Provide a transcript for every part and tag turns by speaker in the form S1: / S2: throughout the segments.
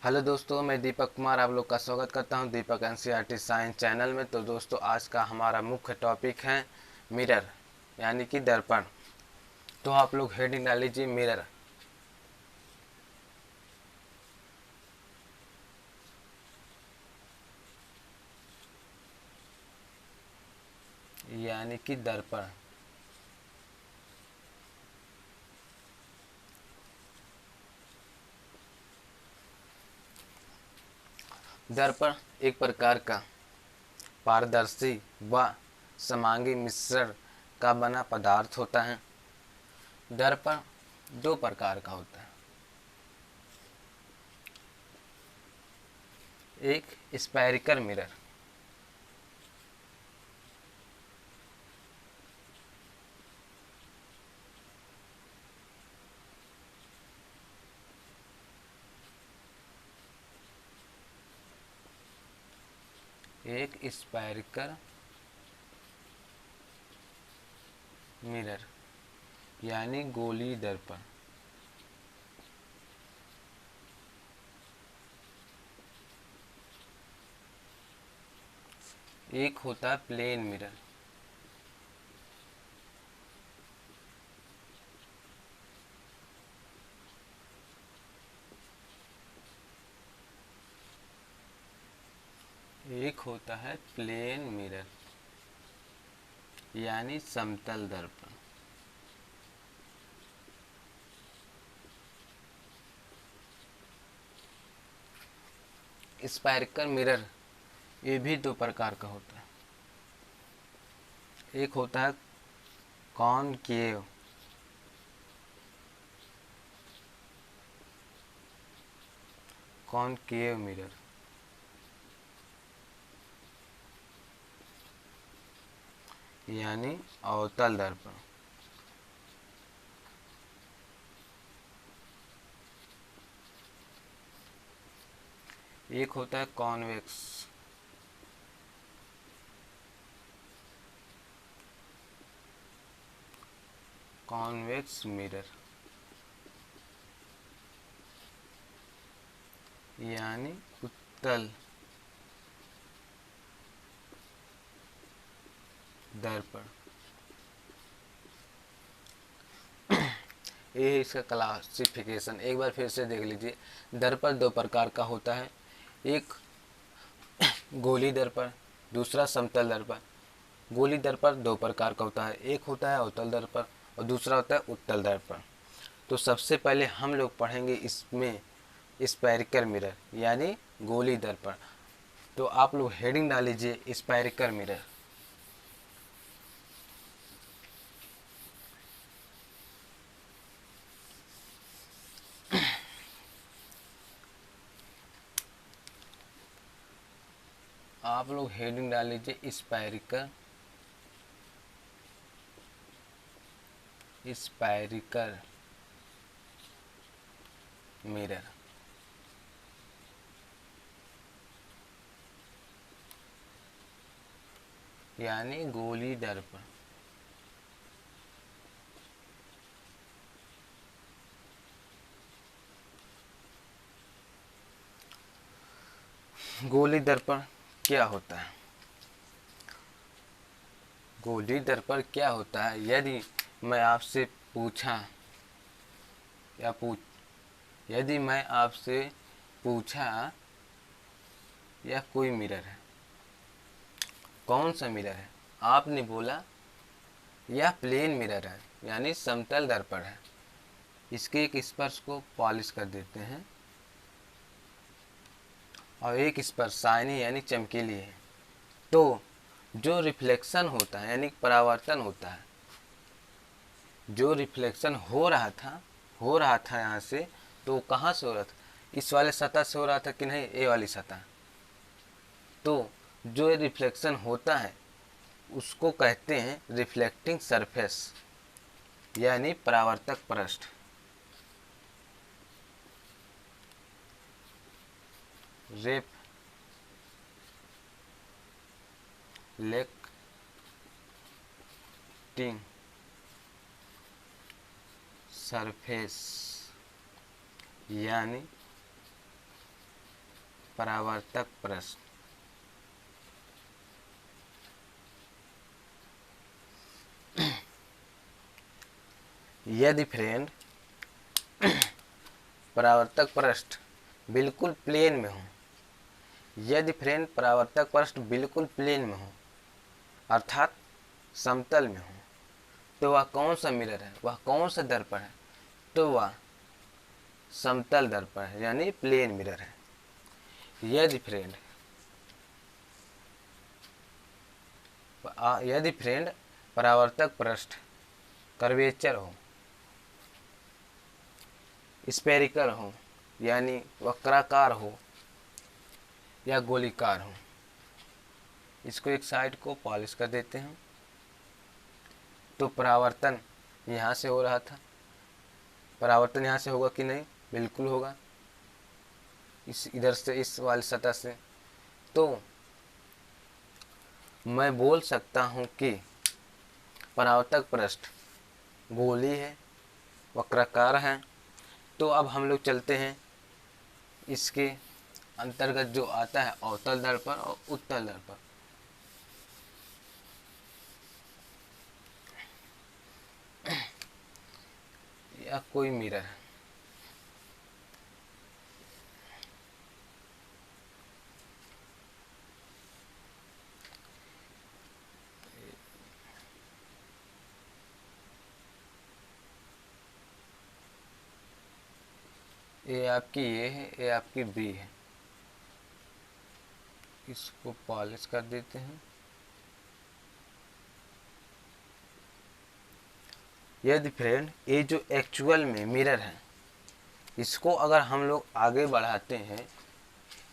S1: Hello दोस्तों, मैं दीपक कुमार आप लोग का स्वागत करता हूं दीपक एनसीईआरटी साइंस चैनल में। तो दोस्तों, आज का हमारा मुख्य टॉपिक है मिरर यानी कि दर्पण। तो आप लोग हेडिंग डाल लीजिए मिरर। यानी कि दर्पण। दर्पण एक प्रकार का पारदर्शी व समांगी मिश्रण का बना पदार्थ होता है। दर्पण दो प्रकार का होता है, एक स्फेरिकल मिरर, एक स्फेरिकल मिरर यानी गोली दर्पण। एक होता है प्लेन मिरर। एक होता है प्लेन मिरर यानी समतल दर्पण। स्फेरिकल मिरर ये भी दो प्रकार का होता है। एक होता है कॉनकेव कॉनकेव मिरर यानी अवतल दर्पण। एक होता है कॉन्वेक्स मिरर यानी उत्तल दर्पण। ये है इसका क्लासिफिकेशन। एक बार फिर से देख लीजिए। दर्पण दो प्रकार का होता है, एक गोली दर्पण, दूसरा समतल दर्पण। गोली दर्पण दो प्रकार का होता है, एक होता है अवतल दर्पण और दूसरा होता है उत्तल दर्पण। तो सबसे पहले हम लोग पढ़ेंगे इसमें स्फेरिकल मिरर यानी गोली दर्पण। तो आप लोग हेडिंग डाल लीजिए स्फेरिकल मिरर। आप लोग हेडिंग डाल लीजिए स्फेरिकल मिरर। यानी गोली दर्पण। गोली दर्पण क्या होता है? गोली दर्पण क्या होता है? यदि मैं आपसे पूछा या पूछ यदि मैं आपसे पूछा यह कोई मिरर है, कौन सा मिरर है? आपने बोला यह प्लेन मिरर है यानी समतल दर्पण है। इसके एक स्पर्श को पॉलिश कर देते हैं और एक स्पर्श शाइनी यानी चमकीली है। तो जो रिफ्लेक्शन होता है यानी परावर्तन होता है, जो रिफ्लेक्शन हो रहा था यहाँ से, तो कहाँ से हो रहा था? इस वाले सतह से हो रहा था कि नहीं? ए वाली सतह। तो जो रिफ्लेक्शन होता है उसको कहते हैं रिफ्लेक्टिंग सरफेस यानी परावर्तक पृष्ठ। रिफ्लेक्टिंग सरफेस यानी परावर्तक प्रश्न। यदि फ्रेंड परावर्तक पृष्ठ बिल्कुल प्लेन में हो, यदि फ्रेंड परावर्तक पृष्ठ बिल्कुल प्लेन में हो अर्थात समतल में हो, तो वह कौन सा मिरर है, वह कौन सा दर्पण है, तो वह समतल दर्पण है यानी प्लेन मिरर है। यदि फ्रेंड परावर्तक पृष्ठ कर्वेचर हो, स्फेरिकल हो यानी वक्राकार हो या गोलीकार हो, इसको एक साइड को पॉलिश कर देते हैं। तो परावर्तन यहाँ से हो रहा था, परावर्तन यहाँ से होगा कि नहीं, बिल्कुल होगा, इस इधर से इस वाली सतह से। तो मैं बोल सकता हूँ कि परावर्तक पृष्ठ गोली है, वक्राकार है। तो अब हम लोग चलते हैं इसके अंतर्गत जो आता है अवतल दर्पण और उत्तल दर्पण। या कोई मिरर है, ये आपकी ए है, ये आपकी बी है, इसको पॉलिश कर देते हैं। यदि फ्रेंड ये जो एक्चुअल में मिरर है, इसको अगर हम लोग आगे बढ़ाते हैं,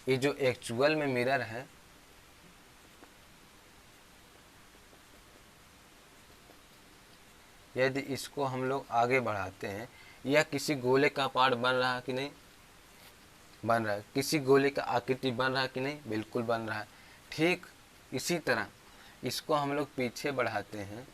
S1: ये जो एक्चुअल में मिरर है, यदि इसको हम लोग आगे बढ़ाते हैं, या किसी गोले का पार्ट बन रहा है कि नहीं, बन रहा है, किसी गोले का आकृति बन रहा है कि नहीं, बिल्कुल बन रहा है। ठीक इसी तरह इसको हम लोग पीछे बढ़ाते हैं,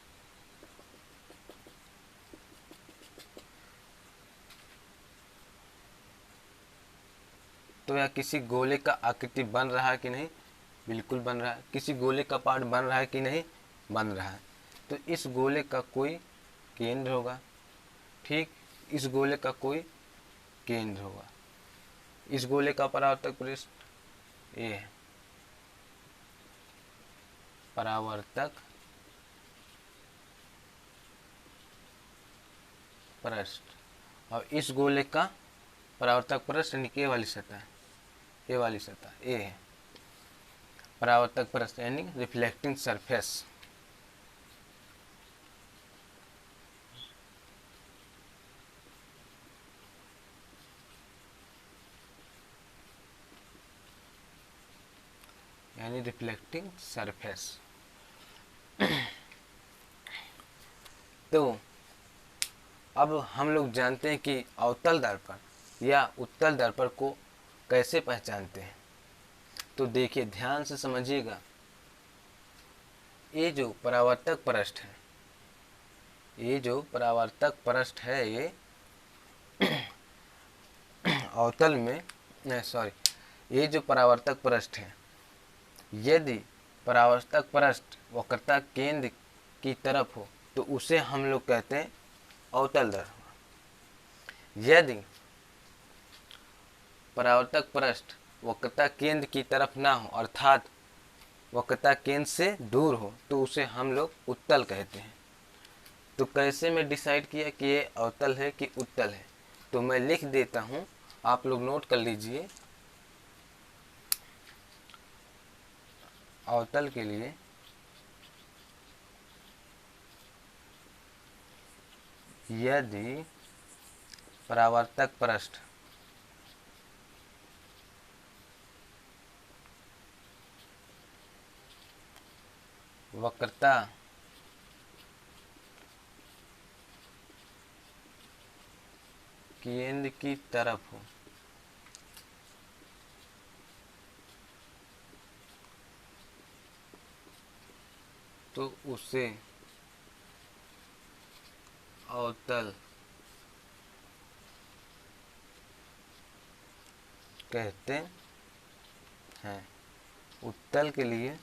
S1: तो यह किसी गोले का आकृति बन रहा है कि नहीं, बिल्कुल बन रहा है। किसी गोले का पार्ट बन रहा है कि नहीं, बन रहा है। तो इस गोले का कोई केंद्र होगा, ठीक इस गोले का कोई केंद्र होगा। इस गोले का परावर्तक पृष्ठ ये है, परावर्तक पृष्ठ, और इस गोले का परावर्तक पृष्ठ नीचे वाली सतह, ये वाली सतह ये है परावर्तक पृष्ठ यानी रिफ्लेक्टिंग सरफेस। यानी रिफ्लेक्टिंग सरफेस। तो अब हम लोग जानते हैं कि अवतल दर्पण या उत्तल दर्पण को कैसे पहचानते हैं। तो देखिए ध्यान से समझिएगा, ये जो परावर्तक पृष्ठ है, ये जो परावर्तक पृष्ठ है, ये अवतल में नहीं सॉरी, ये जो परावर्तक पृष्ठ है, यदि परावर्तक पृष्ठ वक्रता केंद्र की तरफ हो तो उसे हम लोग कहते हैं अवतल दर्पण। यदि परावर्तक पृष्ठ वक्रता केंद्र की तरफ ना हो अर्थात वक्रता केंद्र से दूर हो तो उसे हम लोग उत्तल कहते हैं। तो कैसे मैं डिसाइड किया कि ये अवतल है कि उत्तल है, तो मैं लिख देता हूँ, आप लोग नोट कर लीजिए। अवतल के लिए यदि परावर्तक पृष्ठ वक्रता केंद्र की तरफ हो तो उसे अवतल कहते हैं। उत्तल के लिए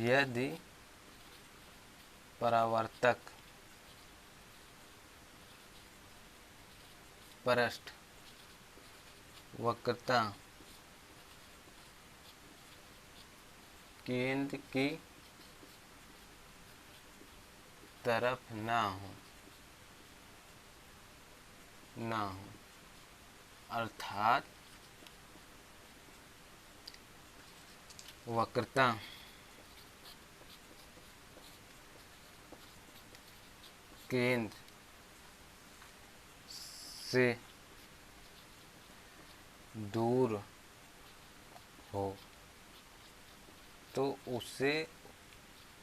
S1: यदि परावर्तक पृष्ठ वक्रता केंद्र की तरफ ना हो अर्थात वक्रता केंद्र से दूर हो तो उसे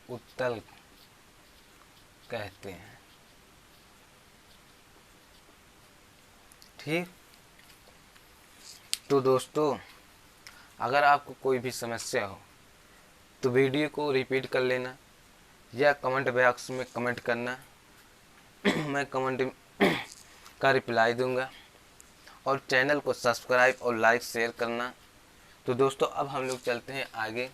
S1: उत्तल कहते हैं। ठीक, तो दोस्तों अगर आपको कोई भी समस्या हो तो वीडियो को रिपीट कर लेना या कमेंट बॉक्स में कमेंट करना। मैं कमेंट का रिप्लाई दूंगा और चैनल को सब्सक्राइब और लाइक शेयर करना। तो दोस्तों अब हम लोग चलते हैं आगे।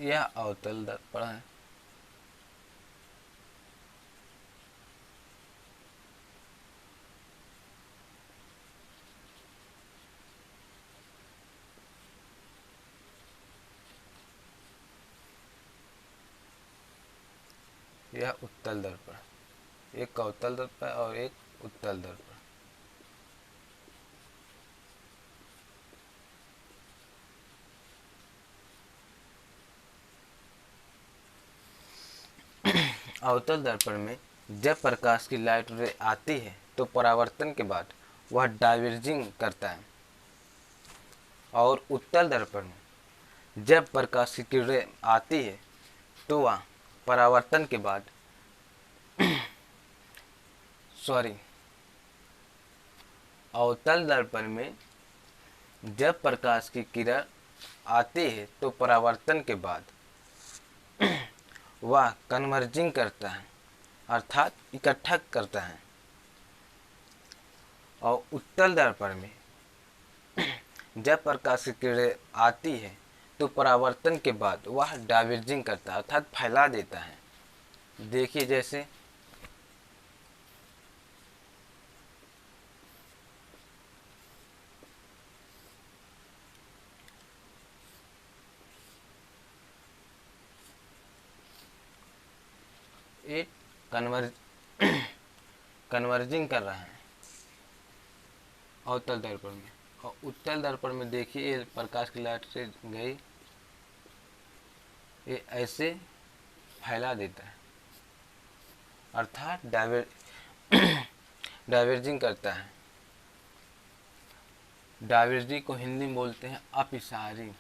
S1: यह अवतल दर्पण है। यह उत्तल दर्पण, एक अवतल दर्पण और एक उत्तल दर्पण। अवतल दर्पण में जब प्रकाश की लाइट रे आती है तो परावर्तन के बाद वह डाइवर्जिंग करता है, और उत्तल दर्पण में जब प्रकाश की किरणें आती है तो वह परावर्तन के बाद अवतल दर्पण में जब प्रकाश की किरण आती है तो परावर्तन के बाद वह कन्वर्जिंग करता है अर्थात इकट्ठा करता है। और उत्तल दर्पण में जब प्रकाश की किरणें आती है तो परावर्तन के बाद वह डाइवर्जिंग करता है अर्थात फैला देता है। देखिए जैसे एक कन्वर्जिंग कर रहा है अवतल दर्पण में, और उत्तल दर्पण में देखिए ये प्रकाश की लाइट से गई, ये ऐसे फैला देता है अर्थात डाइवर्जिंग करता है। डाइवर्जिंग को हिंदी में बोलते हैं अपसारी।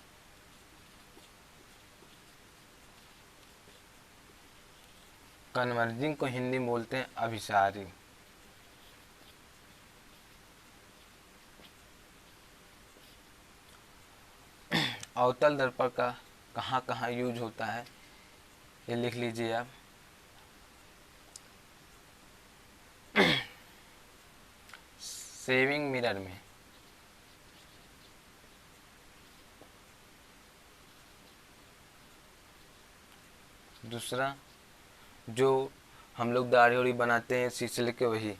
S1: कन्वर्जिंग को हिंदी में बोलते हैं अभिसारी। अवतल दर्पण का कहाँ कहाँ यूज होता है ये लिख लीजिए आप। सेविंग मिरर में, दूसरा जो हम लोग दाढ़ी वाड़ी बनाते हैं शीशे लेके वही,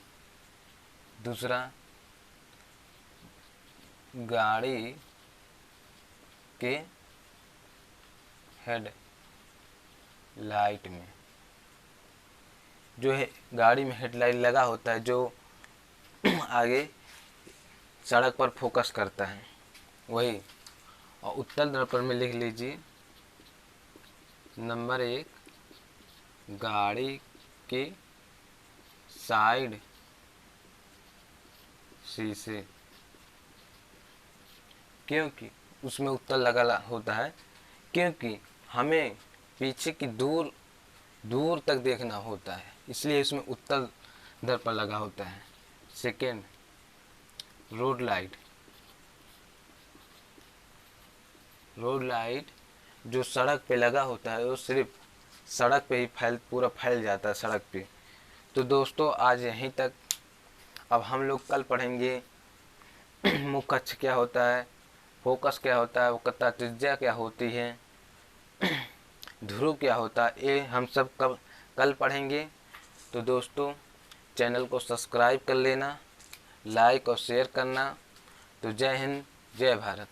S1: दूसरा गाड़ी के हेड लाइट में, जो है गाड़ी में हेडलाइट लगा होता है जो आगे सड़क पर फोकस करता है वही। और उत्तल दर्पण में लिख लीजिए नंबर 1 गाड़ी के साइड शीशे, क्योंकि उसमें उत्तल लगा होता है, क्योंकि हमें पीछे की दूर दूर तक देखना होता है इसलिए इसमें उत्तल दर्पण लगा होता है। Second road light, road light जो सड़क पे लगा होता है वो सिर्फ सड़क पे ही पूरा फैल जाता है सड़क पे। तो दोस्तों आज यहीं तक। अब हम लोग कल पढ़ेंगे मुख्य अक्ष क्या होता है, फोकस क्या होता है, वक्रता त्रिज्या क्या होती है, ध्रुव क्या होता है, ये हम सब कल पढ़ेंगे। तो दोस्तों चैनल को सब्सक्राइब कर लेना, लाइक और शेयर करना। तो जय हिंद, जय भारत।